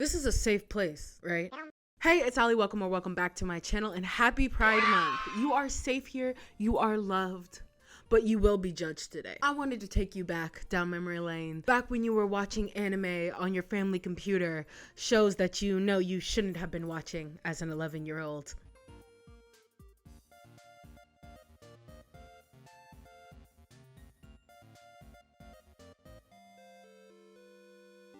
This is a safe place, right? Hey, it's Ali. Welcome or welcome back to my channel, and happy Pride Month. You are safe here. You are loved. But you will be judged today. I wanted to take you back down memory lane, back when you were watching anime on your family computer, shows that you know you shouldn't have been watching as an 11-year-old.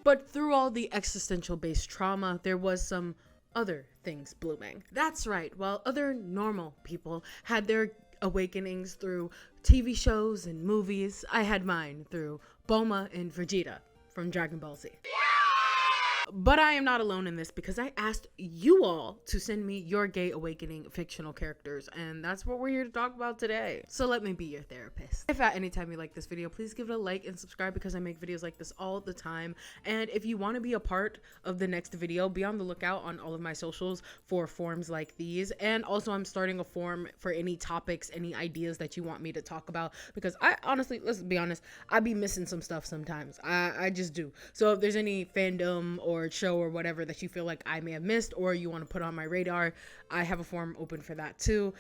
But through all the existential-based trauma, there was some other things blooming. That's right, while other normal people had their awakenings through TV shows and movies, I had mine through Bulma and Vegeta from Dragon Ball Z. But I am not alone in this, because I asked you all to send me your gay awakening fictional characters, and that's what we're here to talk about today. So let me be your therapist. If at any time you like this video, please give it a like and subscribe, because I make videos like this all the time. And if you want to be a part of the next video, be on the lookout on all of my socials for forms like these. And also, I'm starting a form for any topics, any ideas that you want me to talk about, because I honestly, let's be honest, I be missing some stuff sometimes. I just do. So if there's any fandom or show or whatever that you feel like I may have missed, or you want to put on my radar, I have a form open for that too.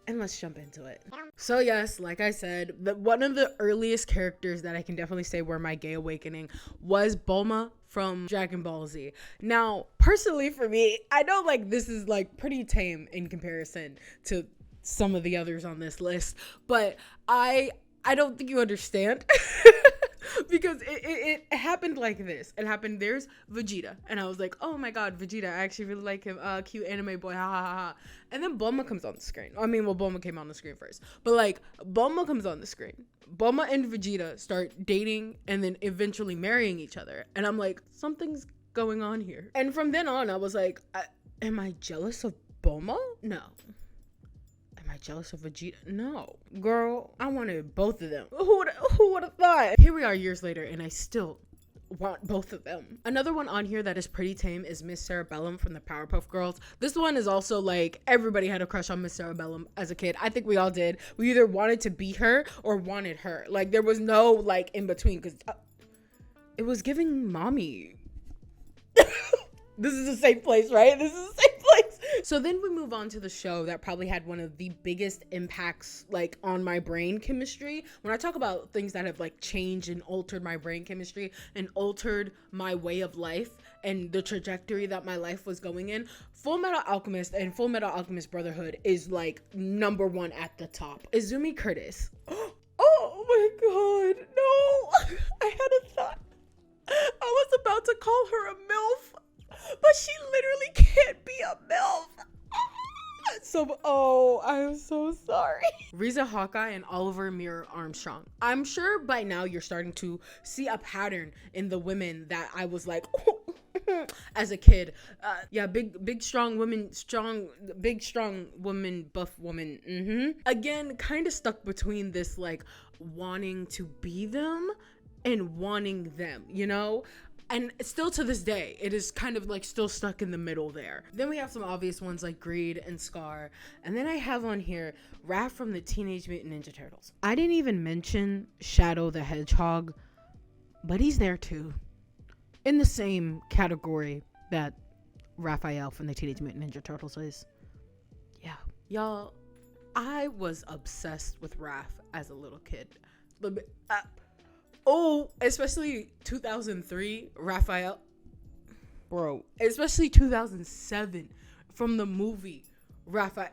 And let's jump into it. So yes, like I said, one of the earliest characters that I can definitely say were my gay awakening was Bulma from Dragon Ball Z. Now, personally for me, I know like this is like pretty tame in comparison to some of the others on this list, but I don't think you understand. Because it happened like this. It happened, there's Vegeta, and I was like, oh my god, Vegeta, I actually really like him, cute anime boy, ha ha ha. And then Bulma comes on the screen. I mean, well, Bulma came on the screen first, but like, Bulma comes on the screen. Bulma and Vegeta start dating and then eventually marrying each other, and I'm like, something's going on here. And from then on, I was like, am I jealous of Bulma? No. Am I jealous of Vegeta? No. Girl, I wanted both of them. Who would have thought? Here we are years later, and I still want both of them. Another one on here that is pretty tame is Miss Cerebellum from the Powerpuff Girls. This one is also like, everybody had a crush on Miss Cerebellum as a kid. I think we all did. We either wanted to be her or wanted her. Like, there was no like in between, because it was giving mommy. This is a safe place, right? This is a safe place. So then we move on to the show that probably had one of the biggest impacts like on my brain chemistry. When I talk about things that have like changed and altered my brain chemistry and altered my way of life and the trajectory that my life was going in, Full Metal Alchemist and Full Metal Alchemist Brotherhood is like #1 at the top. Izumi Curtis. Oh my god, no. I had a thought. I was about to call her a MILF. But she literally can't be a MILF. I'm so sorry. Riza Hawkeye and Oliver Mirror Armstrong. I'm sure by now you're starting to see a pattern in the women that I was like, as a kid. Yeah, big strong woman, buff woman. Again, kind of stuck between this like wanting to be them and wanting them, you know? And still to this day, it is kind of like still stuck in the middle there. Then we have some obvious ones like Greed and Scar. And then I have on here Raph from the Teenage Mutant Ninja Turtles. I didn't even mention Shadow the Hedgehog, but he's there too. In the same category that Raphael from the Teenage Mutant Ninja Turtles is. Yeah. Y'all, I was obsessed with Raph as a little kid. Especially 2003, Raphael. Bro. Especially 2007 from the movie, Raphael.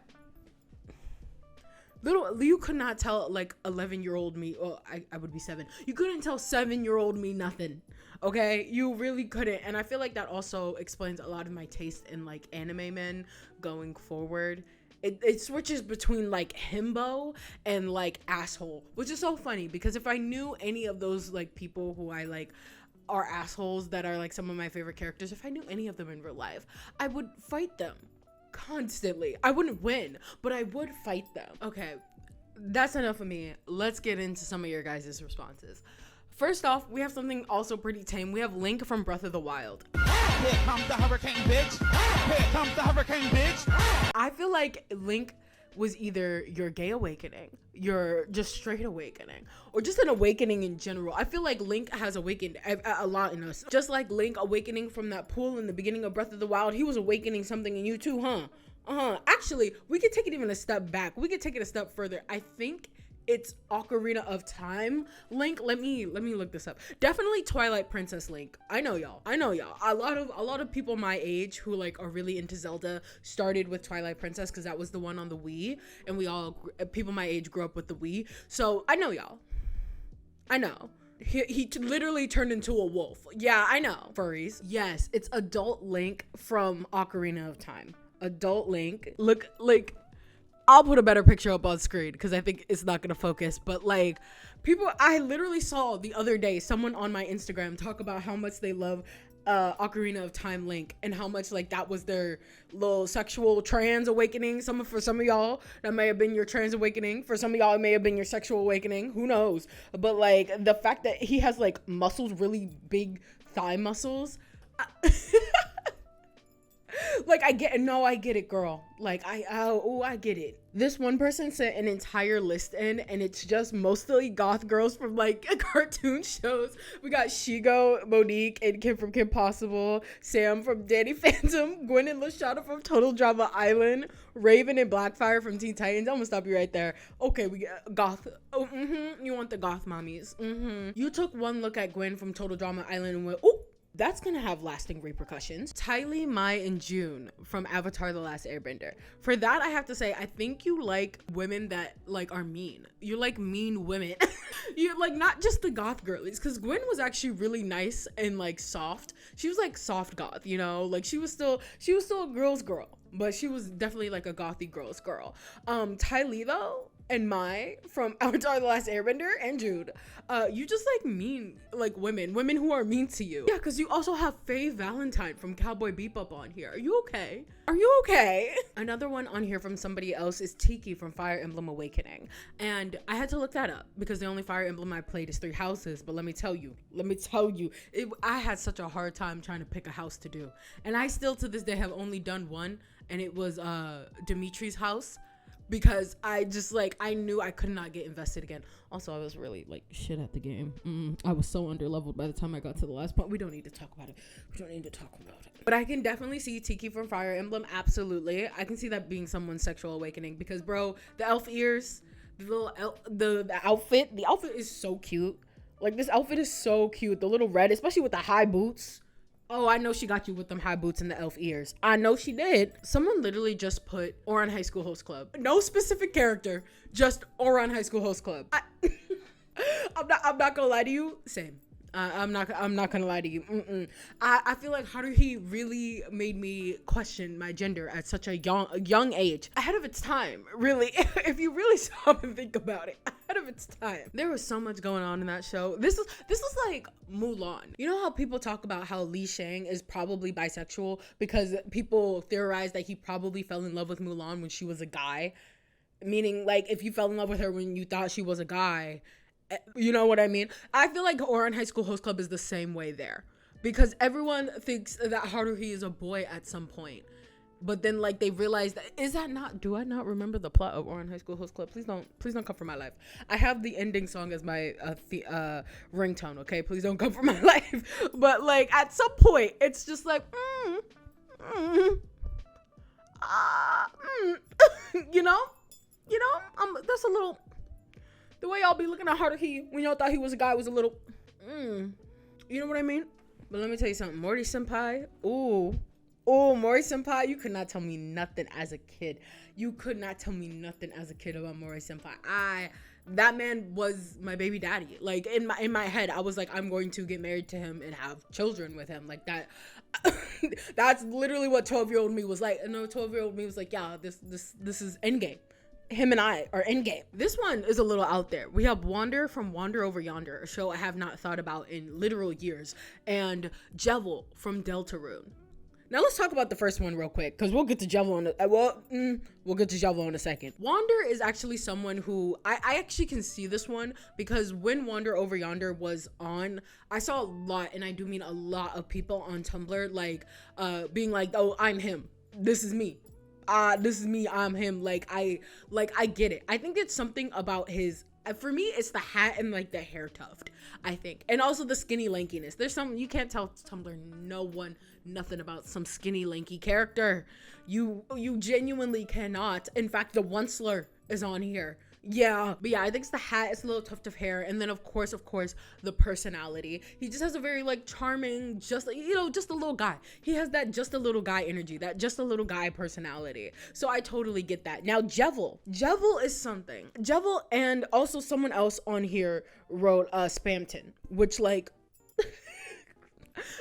You could not tell like 11-year-old me, I would be 7. You couldn't tell 7-year-old me nothing, okay? You really couldn't. And I feel like that also explains a lot of my taste in like anime men going forward. It switches between like himbo and like asshole, which is so funny, because if I knew any of those like people who I like are assholes that are like some of my favorite characters, if I knew any of them in real life, I would fight them constantly. I wouldn't win, but I would fight them. Okay, that's enough of me. Let's get into some of your guys' responses. First off, we have something also pretty tame. We have Link from Breath of the Wild. Here comes the hurricane, bitch. Here comes the hurricane, bitch. I feel like Link was either your gay awakening, your just straight awakening, or just an awakening in general. I feel like Link has awakened a lot in us. Just like Link awakening from that pool in the beginning of Breath of the Wild, he was awakening something in you too, huh? Actually, we could take it even a step back. We could take it a step further. I think it's Ocarina of Time Link. Let me look this up. Definitely Twilight Princess Link. I know y'all. A lot of people my age who like are really into Zelda started with Twilight Princess because that was the one on the Wii, and people my age grew up with the Wii. So I know y'all. I know. He literally turned into a wolf. Yeah, I know. Furries. Yes, it's adult Link from Ocarina of Time. Adult Link. Look, like, I'll put a better picture up on screen because I think it's not gonna focus, but like I literally saw the other day someone on my Instagram talk about how much they love Ocarina of Time Link and how much like that was their little sexual trans awakening. For some of y'all that may have been your trans awakening. For some of y'all it may have been your sexual awakening. Who knows? But like the fact that he has like muscles, really big thigh muscles. Like I get it, girl. Like I get it. This one person sent an entire list in, and it's just mostly goth girls from like cartoon shows. We got Shigo, Monique, and Kim from Kim Possible, Sam from Danny Phantom, Gwen and Lashana from Total Drama Island, Raven and Blackfire from Teen Titans. I'm gonna stop you right there. Okay, we got goth. Oh, you want the goth mommies? You took one look at Gwen from Total Drama Island and went, ooh, that's gonna have lasting repercussions. Tylee, Mai, and June from Avatar: The Last Airbender. For that, I have to say, I think you like women that like are mean. You like mean women. You like not just the goth girlies, because Gwen was actually really nice and like soft. She was like soft goth, you know, like she was still a girl's girl, but she was definitely like a gothy girl's girl. Tylee though, and Mai from Avatar: The Last Airbender, and Jude, you just like mean like women who are mean to you. Yeah, because you also have Faye Valentine from Cowboy Bebop on here. Are you okay? Another one on here from somebody else is Tiki from Fire Emblem Awakening, and I had to look that up because the only Fire Emblem I played is 3 houses. But let me tell you, I had such a hard time trying to pick a house to do, and I still to this day have only done one, and it was Dimitri's house. Because I just like, I knew I could not get invested again. Also, I was really like shit at the game. I was so underleveled by the time I got to the last point. We don't need to talk about it. But I can definitely see Tiki from Fire Emblem. Absolutely. I can see that being someone's sexual awakening. Because bro, the elf ears, the outfit is so cute. Like this outfit is so cute. The little red, especially with the high boots. Oh, I know she got you with them high boots and the elf ears. I know she did. Someone literally just put Ouran High School Host Club. No specific character, just Ouran High School Host Club. I'm not gonna lie to you. Same. I'm not gonna lie to you. I feel like Haruhi really made me question my gender at such a young age, ahead of its time. Really, if you really stop and think about it, ahead of its time. There was so much going on in that show. This is like Mulan. You know how people talk about how Li Shang is probably bisexual because people theorize that he probably fell in love with Mulan when she was a guy, meaning like if you fell in love with her when you thought she was a guy. You know what I mean? I feel like Ouran High School Host Club is the same way there. Because everyone thinks that Haruhi is a boy at some point. But then like they realize that do I not remember the plot of Ouran High School Host Club? Please don't come for my life. I have the ending song as my ringtone, okay? Please don't come for my life. But like at some point it's just like you know, that's a little. The way y'all be looking at Haruhi when y'all thought he was a guy was a little, you know what I mean? But let me tell you something, Mori Senpai, Mori Senpai, you could not tell me nothing as a kid. You could not tell me nothing as a kid about Mori Senpai. That man was my baby daddy. Like in my head, I was like, I'm going to get married to him and have children with him. Like that. That's literally what 12-year-old me was like. No, 12-year-old me was like, yeah, this is endgame. Him and I are endgame. This one is a little out there. We have Wander from Wander Over Yonder, a show I have not thought about in literal years, and Jevil from Deltarune. Now let's talk about the first one real quick, because we'll get to Jevil in a second. Wander is actually someone who I actually can see this one, because when Wander Over Yonder was on, I saw a lot, and I do mean a lot of people on Tumblr like being like, oh, I'm him. This is me. this is me, I'm him. Like I get it. I think it's something about his, for me it's the hat and like the hair tuft, I think, and also the skinny lankiness. There's some, you can't tell Tumblr nothing about some skinny lanky character. You genuinely cannot. In fact, the Onceler is on here. Yeah, but yeah, I think it's the hat, it's a little tuft of hair, and then of course the personality. He just has a very like charming, just like, you know, just a little guy. He has that just a little guy energy, that just a little guy personality. So I totally get that. Now Jevil is something. Jevil, and also someone else on here wrote Spamton, which like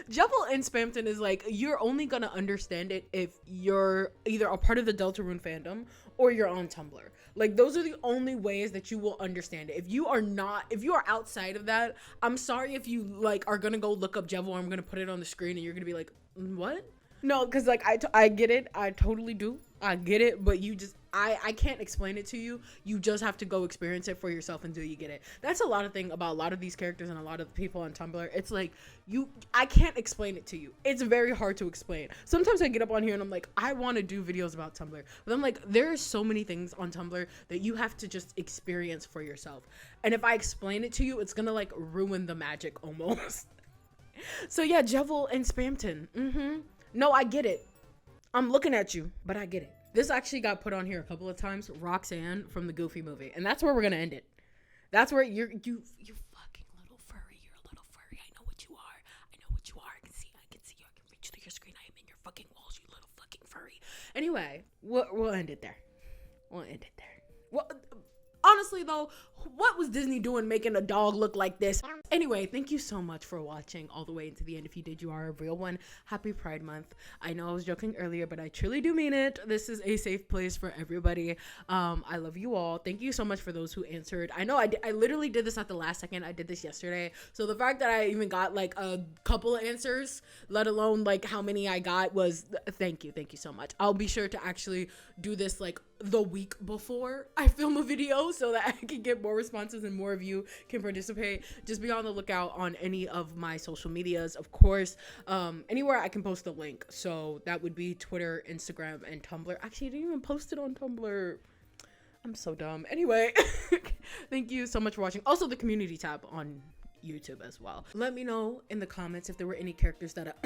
Jevil and Spamton is like, you're only gonna understand it if you're either a part of the Deltarune fandom or you're on Tumblr. Like, those are the only ways that you will understand it. If you are outside of that, I'm sorry if you like are gonna go look up Jevil, I'm gonna put it on the screen and you're gonna be like, what? No, because like I get it, I totally do, I get it, but you just, I can't explain it to you. You just have to go experience it for yourself until you get it. That's a lot of thing about a lot of these characters and a lot of people on Tumblr. It's like, I can't explain it to you. It's very hard to explain. Sometimes I get up on here and I'm like, I want to do videos about Tumblr, but I'm like, there are so many things on Tumblr that you have to just experience for yourself. And if I explain it to you, it's gonna like ruin the magic almost. So yeah, Jevil and Spamton. No, I get it. I'm looking at you, but I get it. This actually got put on here a couple of times. Roxanne from the Goofy movie. And that's where we're going to end it. That's where you fucking little furry. You're a little furry. I know what you are. I can see you. I can reach through your screen. I am in your fucking walls, you little fucking furry. Anyway, we'll end it there. Well, honestly though, what was Disney doing making a dog look like this? Anyway, thank you so much for watching all the way into the end. If you did, you are a real one. Happy Pride Month. I know I was joking earlier, but I truly do mean it. This is a safe place for everybody. I love you all. Thank you so much for those who answered. I know I literally did this at the last second. I did this yesterday. So the fact that I even got like a couple of answers, let alone like how many I got, was thank you so much. I'll be sure to actually do this like the week before I film a video so that I can get more responses and more of you can participate. Just be on the lookout on any of my social medias, of course. Anywhere I can post a link. So that would be Twitter, Instagram, and Tumblr. Actually, I didn't even post it on Tumblr. I'm so dumb. Anyway, thank you so much for watching. Also, the community tab on YouTube as well. Let me know in the comments if there were any characters that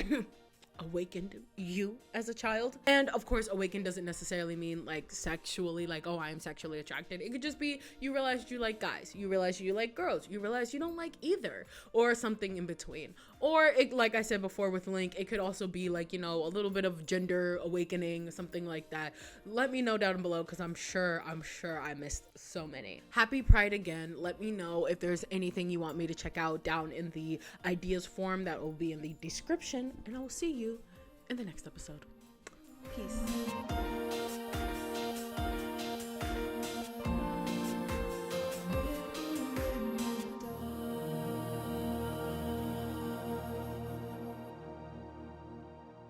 awakened you as a child. And of course, awakened doesn't necessarily mean like sexually, like, oh, I am sexually attracted. It could just be you realized you like guys, you realize you like girls, you realize you don't like either, or something in between. Or it, like I said before with Link, it could also be like, you know, a little bit of gender awakening, something like that. Let me know down below, because I'm sure I missed so many. Happy Pride again. Let me know if there's anything you want me to check out down in the ideas form that will be in the description, and I will see you in the next episode. Peace.